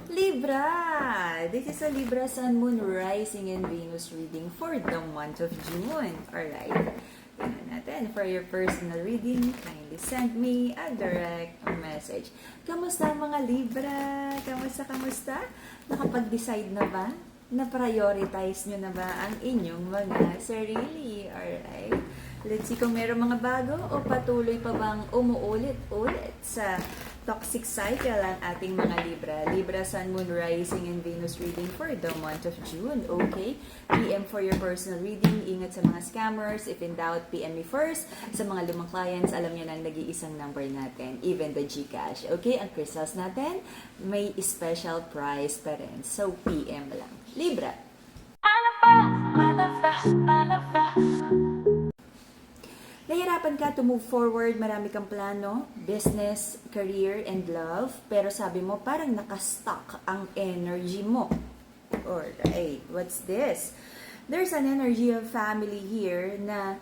Libra! This is a Libra Sun, Moon, Rising, and Venus reading for the month of June. Alright. Tingnan natin. For your personal reading, kindly send me a direct message. Kamusta mga Libra? Kamusta? Nakapag-decide na ba? Na-prioritize nyo na ba ang inyong mga sarili? Alright. Let's see kung meron mga bago o patuloy pa bang umuulit-ulit sa toxic cycle ang ating mga Libra. Libra, Sun, Moon, Rising, and Venus reading for the month of June. Okay? PM for your personal reading. Ingat sa mga scammers. If in doubt, PM me first. Sa mga lumang clients, alam niyo na ang nag-iisang number natin. Even the GCash. Okay? Ang crystals natin, may special price pa rin. So, PM lang. Libra. Nahirapan ka to move forward, marami kang plano, business, career, and love, pero sabi mo parang nakastuck ang energy mo. Alright, what's this? There's an energy of family here na,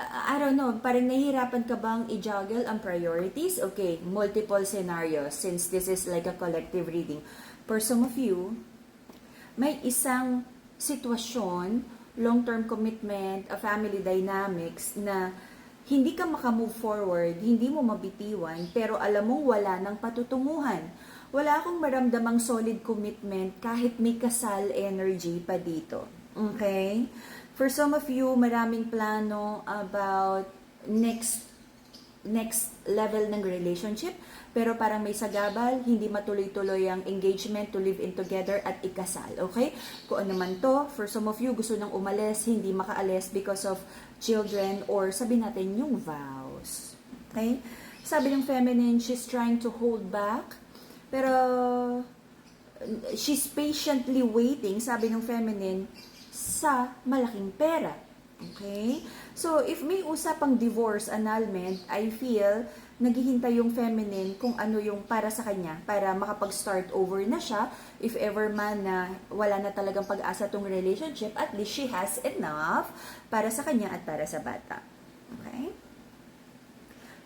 I don't know, parang nahihirapan ka bang i-juggle ang priorities? Okay, multiple scenarios since this is like a collective reading. For some of you, may isang sitwasyon, long-term commitment, a family dynamics na hindi ka makamove forward, hindi mo mabitiwan, pero alam mong wala ng patutunguhan. Wala akong maramdamang solid commitment kahit may kasal energy pa dito. Okay? For some of you, maraming plano about next level ng relationship, pero parang may sagabal, hindi matuloy-tuloy ang engagement to live in together at ikasal, okay? Kung ano man to, for some of you, gusto nang umalis, hindi makaalis because of children or sabi natin yung vows, okay? Sabi ng feminine, she's trying to hold back, pero she's patiently waiting, sabi ng feminine, sa malaking pera, okay? So, if may usapang divorce, annulment, I feel naghihintay yung feminine kung ano yung para sa kanya, para makapag-start over na siya. If ever man na wala na talagang pag-asa tong relationship, at least she has enough para sa kanya at para sa bata. Okay?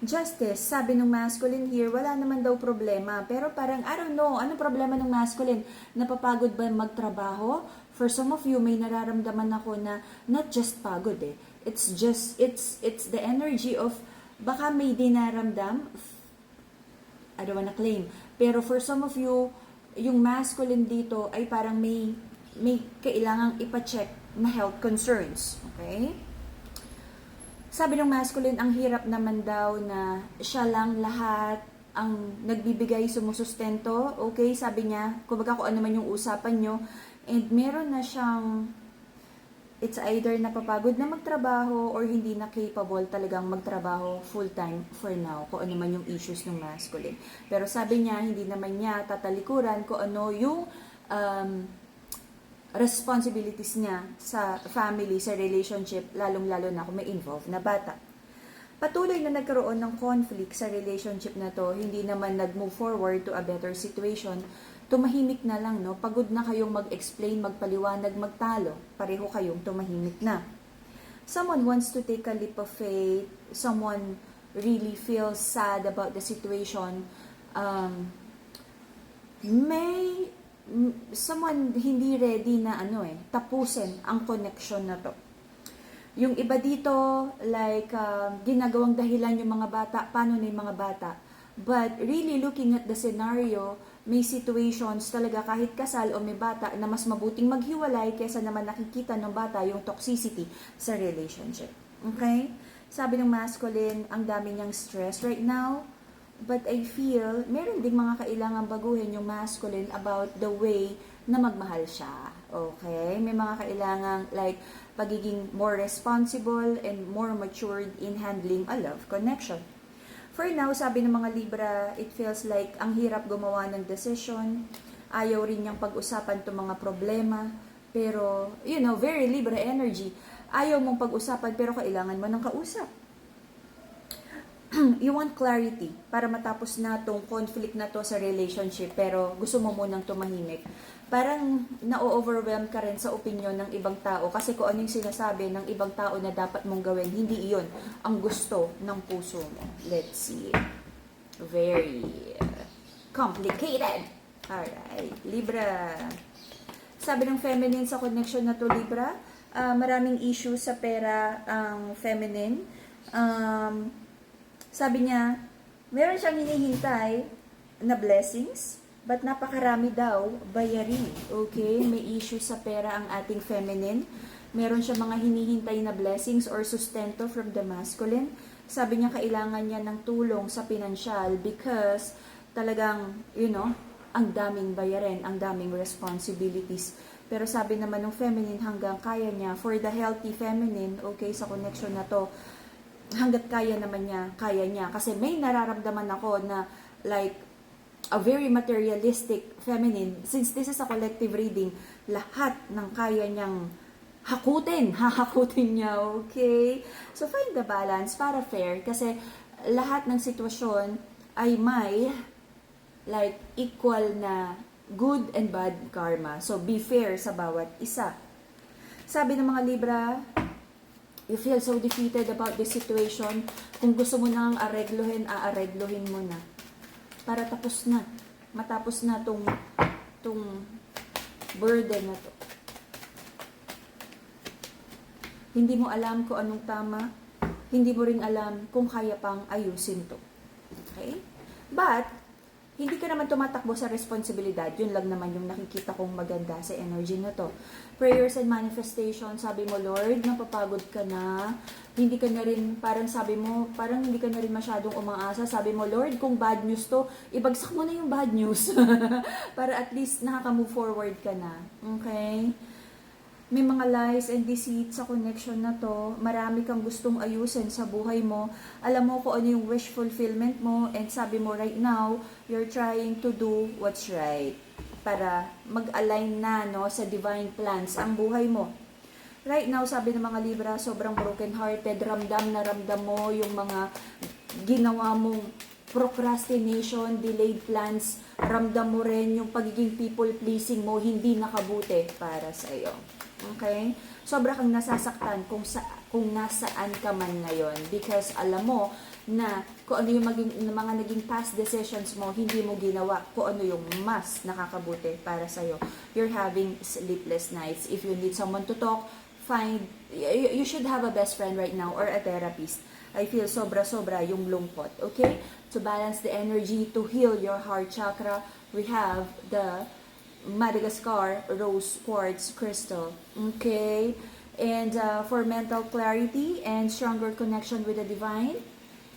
Justice, sabi ng masculine here, wala naman daw problema. Pero parang, I don't know, anong problema ng masculine? Napapagod ba magtrabaho? For some of you, may nararamdaman ako na not just pagod eh. It's the energy of baka may dinaramdam, I don't wanna claim, pero for some of you, yung masculine dito ay parang may kailangang ipacheck na health concerns, okay? Sabi ng masculine, ang hirap naman daw na siya lang lahat ang nagbibigay, sumusustento, okay? Sabi niya, kumbaga kung ano man yung usapan nyo, and meron na siyang it's either napapagod na magtrabaho or hindi na capable talagang magtrabaho full-time for now, kung ano man yung issues ng masculine. Pero sabi niya, hindi naman niya tatalikuran kung ano yung responsibilities niya sa family, sa relationship, lalong-lalo na kung may involved na bata. Patuloy na nagkaroon ng conflict sa relationship na to, hindi naman nag-move forward to a better situation, tumahimik na lang, no? Pagod na kayong mag-explain, magpaliwanag, magtalo. Pareho kayong tumahimik na. Someone wants to take a leap of faith. Someone really feels sad about the situation. Someone hindi ready na tapusin ang connection na to. Yung iba dito, like, ginagawang dahilan yung mga bata. Paano na yung mga bata? But really looking at the scenario, may situations talaga kahit kasal o may bata na mas mabuting maghiwalay kaysa naman nakikita ng bata yung toxicity sa relationship. Okay? Sabi ng masculine, ang dami niyang stress right now. But I feel, meron ding mga kailangan baguhin yung masculine about the way na magmahal siya. Okay? May mga kailangan like pagiging more responsible and more matured in handling a love connection. For now, sabi ng mga Libra, it feels like ang hirap gumawa ng decision. Ayaw rin niyang pag-usapan itong mga problema. Pero, very Libra energy. Ayaw mong pag-usapan pero kailangan mo ng kausap. You want clarity para matapos na itong conflict na to sa relationship pero gusto mo munang tumahimik. Parang na-overwhelm ka rin sa opinion ng ibang tao kasi kung ano yung sinasabi ng ibang tao na dapat mong gawin, hindi iyon ang gusto ng puso mo. Let's see. Very complicated. Alright, Libra. Sabi ng feminine sa connection na to, Libra, maraming issue sa pera ang feminine. Sabi niya, meron siyang hinihintay na blessings, but napakarami daw bayarin. Okay? May issue sa pera ang ating feminine. Meron siya mga hinihintay na blessings or sustento from the masculine. Sabi niya kailangan niya ng tulong sa pinansyal because talagang, ang daming bayarin, ang daming responsibilities. Pero sabi naman ng feminine hanggang kaya niya, for the healthy feminine, okay, sa connection na to, hanggat kaya naman niya, kaya niya. Kasi may nararamdaman ako na like, a very materialistic feminine, since this is a collective reading, lahat ng kaya niyang hahakutin niya, okay? So, find the balance para fair, kasi lahat ng sitwasyon ay may like equal na good and bad karma. So, be fair sa bawat isa. Sabi ng mga Libra, you feel so defeated about this situation. Kung gusto mo nang aareglohin mo na. Para tapos na. Matapos na tong burden na to. Hindi mo alam kung anong tama. Hindi mo rin alam kung kaya pang ayusin to. Okay? But, hindi ka naman tumatakbo sa responsibilidad. Yun lang naman yung nakikita kong maganda sa energy na to. Prayers and manifestation, sabi mo, Lord, napapagod ka na. Hindi ka na rin, parang sabi mo, parang hindi ka na rin masyadong umaasa. Sabi mo, Lord, kung bad news to, ibagsak mo na yung bad news. Para at least nakaka-move forward ka na. Okay? May mga lies and deceit sa connection na to. Marami kang gustong ayusin sa buhay mo. Alam mo kung ano yung wish fulfillment mo. And sabi mo right now, you're trying to do what's right. Para mag-align na sa divine plans ang buhay mo. Right now, sabi ng mga Libra, sobrang broken-hearted. Ramdam na ramdam mo yung mga ginawa mong procrastination, delayed plans. Ramdam mo rin yung pagiging people-pleasing mo, hindi nakabuti para sa iyo. Okay? Sobra kang nasasaktan kung nasaan ka man ngayon because alam mo na kung ano yung mga naging past decisions mo, hindi mo ginawa kung ano yung mas nakakabuti para sa'yo. You're having sleepless nights. If you need someone to talk, you should have a best friend right now or a therapist. I feel sobra-sobra yung lungkot. Okay? To balance the energy, to heal your heart chakra, we have the Madagascar Rose Quartz Crystal. Okay? And for mental clarity and stronger connection with the divine,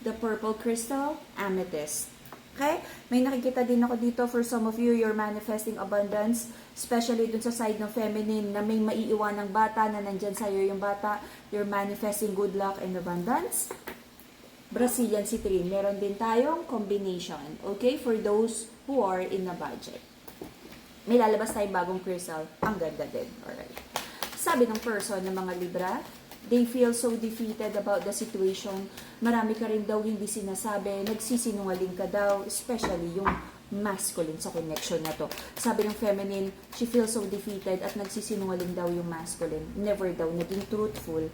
the purple crystal, amethyst. Okay? May nakikita din ako dito for some of you, you're manifesting abundance, especially dun sa side ng feminine na may maiiwan ng bata na nandyan sa'yo yung bata. You're manifesting good luck and abundance. Brazilian citrine. Meron din tayong combination. Okay? For those who are in a budget. May lalabas tayong bagong crystal. Ang ganda din. Alright. Sabi ng person ng mga Libra, they feel so defeated about the situation. Marami ka rin daw hindi sinasabi. Nagsisinungaling ka daw. Especially yung masculine sa connection na to. Sabi ng feminine, she feels so defeated at nagsisinungaling daw yung masculine. Never daw naging truthful.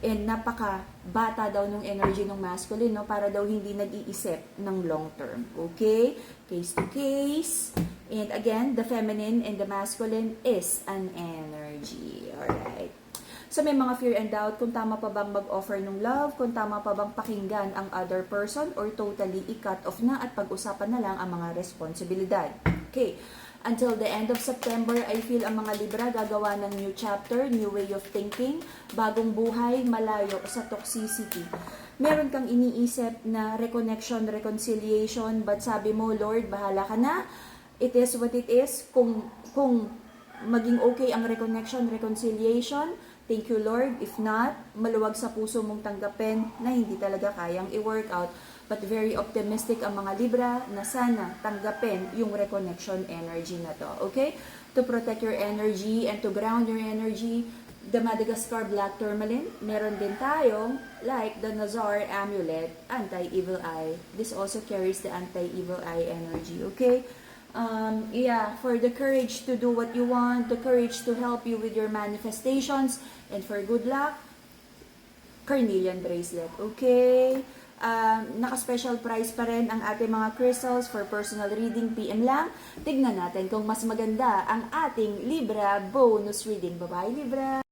And napaka-bata daw nung energy ng masculine, no? Para daw hindi nag-iisip ng long term. Okay? Case to case. And again, the feminine and the masculine is an energy. Alright. So may mga fear and doubt kung tama pa bang mag-offer ng love, kung tama pa bang pakinggan ang other person, or totally i-cut off na at pag-usapan na lang ang mga responsibilidad. Okay. Until the end of September, I feel ang mga Libra gagawa ng new chapter, new way of thinking, bagong buhay, malayo sa toxicity. Meron kang iniisip na reconnection, reconciliation, but sabi mo, Lord, bahala ka na. It is what it is. Kung maging okay ang reconnection, reconciliation, thank you, Lord. If not, maluwag sa puso mong tanggapin na hindi talaga kayang i-work out. But very optimistic ang mga Libra na sana tanggapin yung reconnection energy na to. Okay? To protect your energy and to ground your energy, the Madagascar Black Tourmaline, meron din tayong like the Nazar Amulet, Anti-Evil Eye. This also carries the Anti-Evil Eye energy. Okay? For the courage to do what you want, the courage to help you with your manifestations, and for good luck, carnelian bracelet. Okay? naka-special price pa rin ang ating mga crystals for personal reading. PM lang. Tignan natin kung mas maganda ang ating Libra bonus reading. Bye-bye, Libra!